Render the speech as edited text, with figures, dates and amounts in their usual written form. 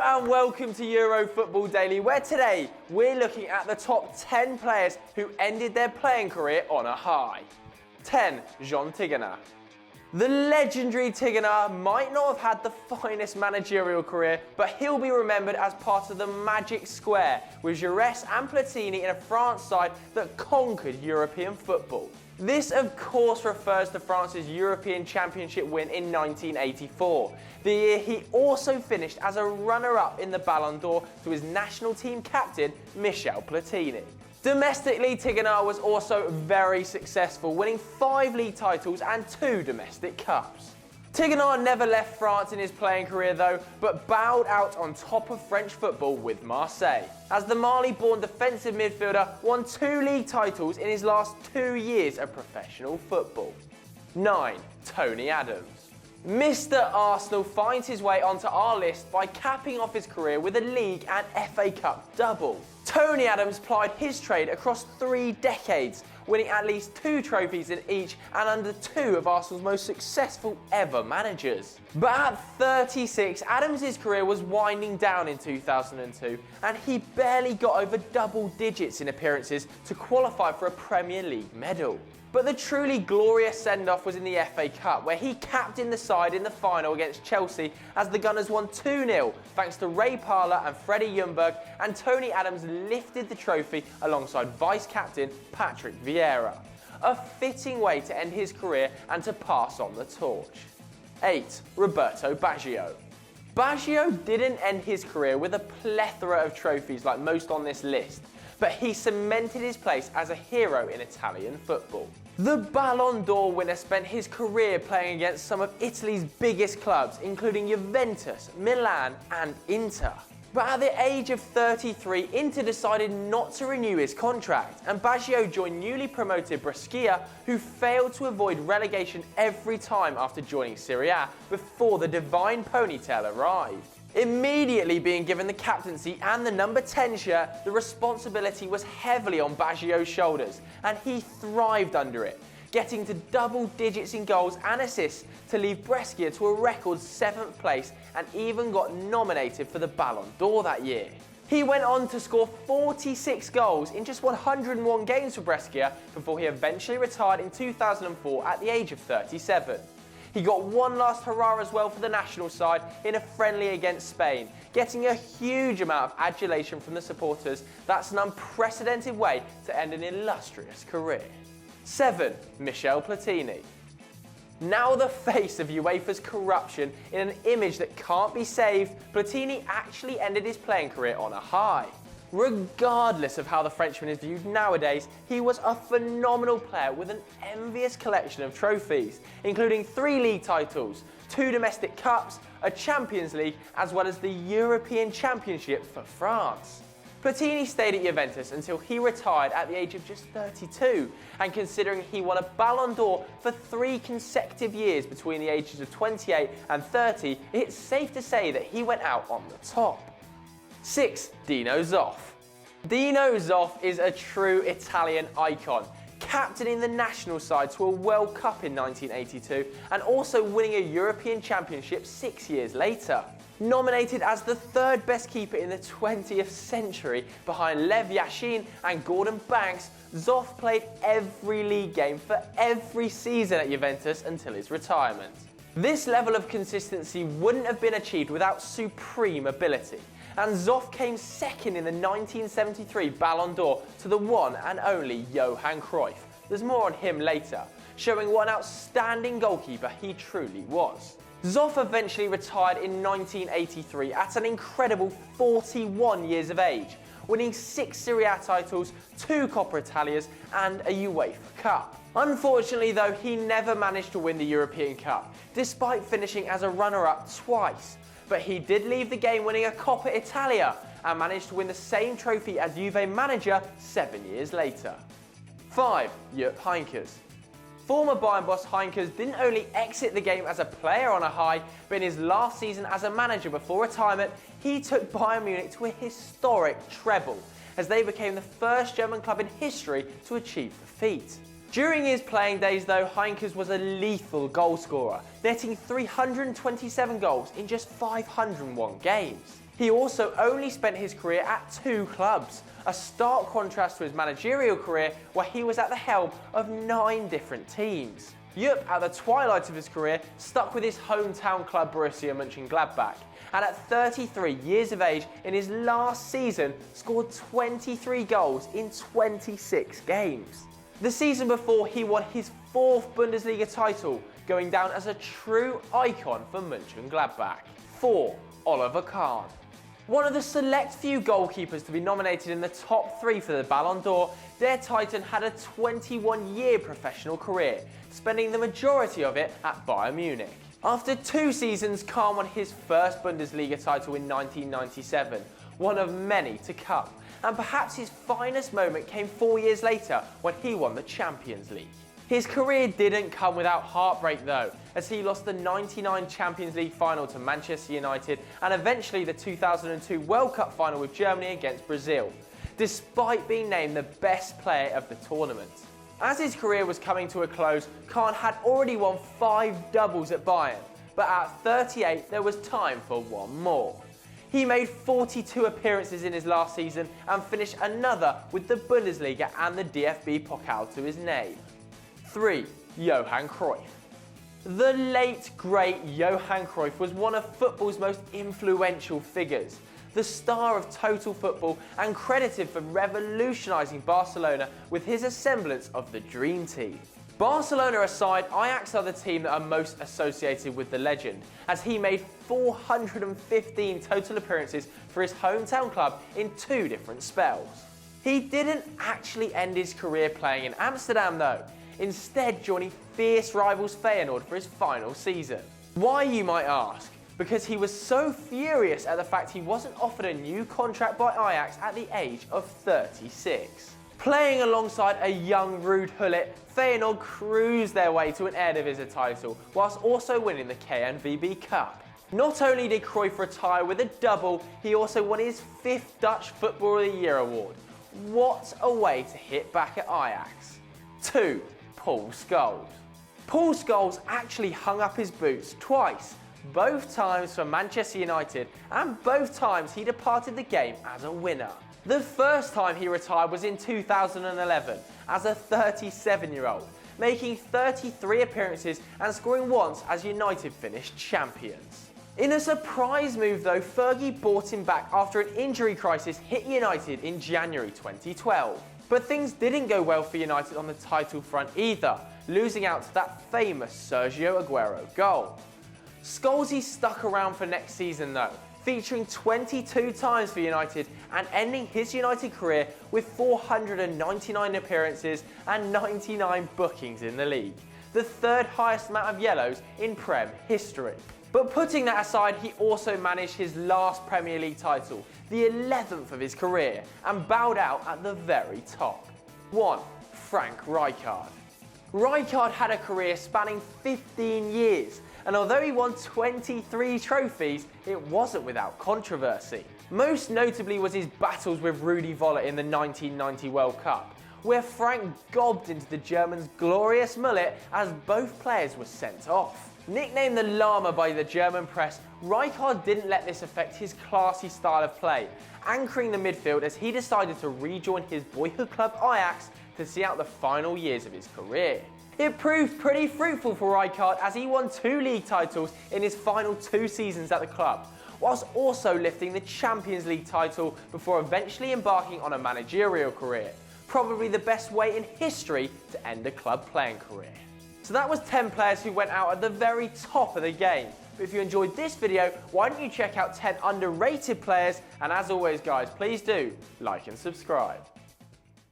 and welcome to Euro Football Daily, where today we're looking at the top 10 players who ended their playing career on a high. 10. Jean Tigana. The legendary Tigana might not have had the finest managerial career, but he'll be remembered as part of the Magic Square, with Jaurès and Platini in a France side that conquered European football. This of course refers to France's European Championship win in 1984, the year he also finished as a runner-up in the Ballon d'Or to his national team captain, Michel Platini. Domestically, Tigana was also very successful, winning 5 league titles and 2 domestic cups. Tigana never left France in his playing career though, but bowed out on top of French football with Marseille, as the Mali-born defensive midfielder won 2 league titles in his last 2 years of professional football. 9. Tony Adams. Mr. Arsenal finds his way onto our list by capping off his career with a League and FA Cup double. Tony Adams plied his trade across 3 decades, winning at least 2 trophies in each and under 2 of Arsenal's most successful ever managers. But at 36, Adams' career was winding down in 2002, and he barely got over double digits in appearances to qualify for a Premier League medal. But the truly glorious send-off was in the FA Cup, where he captained the side in the final against Chelsea as the Gunners won 2-0 thanks to Ray Parlour and Freddie Ljungberg, and Tony Adams lifted the trophy alongside vice-captain Patrick Vieira. A fitting way to end his career and to pass on the torch. 8. Roberto Baggio. Baggio didn't end his career with a plethora of trophies like most on this list, but he cemented his place as a hero in Italian football. The Ballon d'Or winner spent his career playing against some of Italy's biggest clubs, including Juventus, Milan and Inter. But at the age of 33, Inter decided not to renew his contract, and Baggio joined newly promoted Brescia, who failed to avoid relegation every time after joining Serie A before the divine ponytail arrived. Immediately being given the captaincy and the number 10 shirt, the responsibility was heavily on Baggio's shoulders, and he thrived under it, getting to double digits in goals and assists to leave Brescia to a record 7th place, and even got nominated for the Ballon d'Or that year. He went on to score 46 goals in just 101 games for Brescia before he eventually retired in 2004 at the age of 37. He got one last hurrah as well for the national side in a friendly against Spain, getting a huge amount of adulation from the supporters. That's an unprecedented way to end an illustrious career. 7. Michel Platini. Now the face of UEFA's corruption in an image that can't be saved, Platini actually ended his playing career on a high. Regardless of how the Frenchman is viewed nowadays, he was a phenomenal player with an envious collection of trophies, including 3 league titles, 2 domestic cups, a Champions League, as well as the European Championship for France. Platini stayed at Juventus until he retired at the age of just 32, and considering he won a Ballon d'Or for 3 consecutive years between the ages of 28 and 30, it's safe to say that he went out on the top. 6. Dino Zoff. Dino Zoff is a true Italian icon, captaining the national side to a World Cup in 1982 and also winning a European Championship 6 years later. Nominated as the 3rd best keeper in the 20th century behind Lev Yashin and Gordon Banks, Zoff played every league game for every season at Juventus until his retirement. This level of consistency wouldn't have been achieved without supreme ability, and Zoff came second in the 1973 Ballon d'Or to the one and only Johan Cruyff. There's more on him later, showing what an outstanding goalkeeper he truly was. Zoff eventually retired in 1983 at an incredible 41 years of age, winning 6 Serie A titles, 2 Coppa Italias and a UEFA Cup. Unfortunately though, he never managed to win the European Cup, despite finishing as a runner-up twice. But he did leave the game winning a Coppa Italia and managed to win the same trophy as Juve manager 7 years later. 5. Jupp Heynckes. Former Bayern boss Heynckes didn't only exit the game as a player on a high, but in his last season as a manager before retirement, he took Bayern Munich to a historic treble, as they became the first German club in history to achieve the feat. During his playing days though, Heynckes was a lethal goalscorer, netting 327 goals in just 501 games. He also only spent his career at 2 clubs, a stark contrast to his managerial career where he was at the helm of 9 different teams. Jupp, at the twilight of his career, stuck with his hometown club Borussia Mönchengladbach, and at 33 years of age in his last season scored 23 goals in 26 games. The season before, he won his 4th Bundesliga title, going down as a true icon for Mönchengladbach. 4. Oliver Kahn. One of the select few goalkeepers to be nominated in the top 3 for the Ballon d'Or, their Titan had a 21-year professional career, spending the majority of it at Bayern Munich. After 2 seasons, Kahn won his first Bundesliga title in 1997, one of many to come, and perhaps his finest moment came 4 years later when he won the Champions League. His career didn't come without heartbreak though, as he lost the '99 Champions League final to Manchester United and eventually the 2002 World Cup final with Germany against Brazil, despite being named the best player of the tournament. As his career was coming to a close, Kahn had already won 5 doubles at Bayern, but at 38 there was time for one more. He made 42 appearances in his last season and finished another with the Bundesliga and the DFB Pokal to his name. 3. Johan Cruyff. The late, great Johan Cruyff was one of football's most influential figures, the star of total football and credited for revolutionising Barcelona with his assemblance of the Dream Team. Barcelona aside, Ajax are the team that are most associated with the legend, as he made 415 total appearances for his hometown club in 2 different spells. He didn't actually end his career playing in Amsterdam though, instead joining fierce rivals Feyenoord for his final season. Why, you might ask? Because he was so furious at the fact he wasn't offered a new contract by Ajax at the age of 36. Playing alongside a young Ruud Gullit, Feyenoord cruised their way to an Eredivisie title, whilst also winning the KNVB Cup. Not only did Cruyff retire with a double, he also won his 5th Dutch Footballer of the Year award. What a way to hit back at Ajax. 2. Paul Scholes. Paul Scholes actually hung up his boots twice, both times for Manchester United, and both times he departed the game as a winner. The first time he retired was in 2011 as a 37-year-old, making 33 appearances and scoring once as United finished champions. In a surprise move though, Fergie bought him back after an injury crisis hit United in January 2012. But things didn't go well for United on the title front either, losing out to that famous Sergio Aguero goal. Scholes stuck around for next season though, featuring 22 times for United and ending his United career with 499 appearances and 99 bookings in the league, the 3rd highest amount of yellows in Prem history. But putting that aside, he also managed his last Premier League title, the 11th of his career, and bowed out at the very top. 1. Frank Rijkaard. Rijkaard had a career spanning 15 years, and although he won 23 trophies, it wasn't without controversy. Most notably was his battles with Rudi Völler in the 1990 World Cup, where Frank gobbed into the German's glorious mullet as both players were sent off. Nicknamed the Llama by the German press, Rijkaard didn't let this affect his classy style of play, anchoring the midfield as he decided to rejoin his boyhood club Ajax to see out the final years of his career. It proved pretty fruitful for Rijkaard as he won 2 league titles in his final 2 seasons at the club, whilst also lifting the Champions League title before eventually embarking on a managerial career, probably the best way in history to end a club playing career. So that was 10 players who went out at the very top of the game. But if you enjoyed this video, why don't you check out 10 underrated players, and as always guys, please do like and subscribe.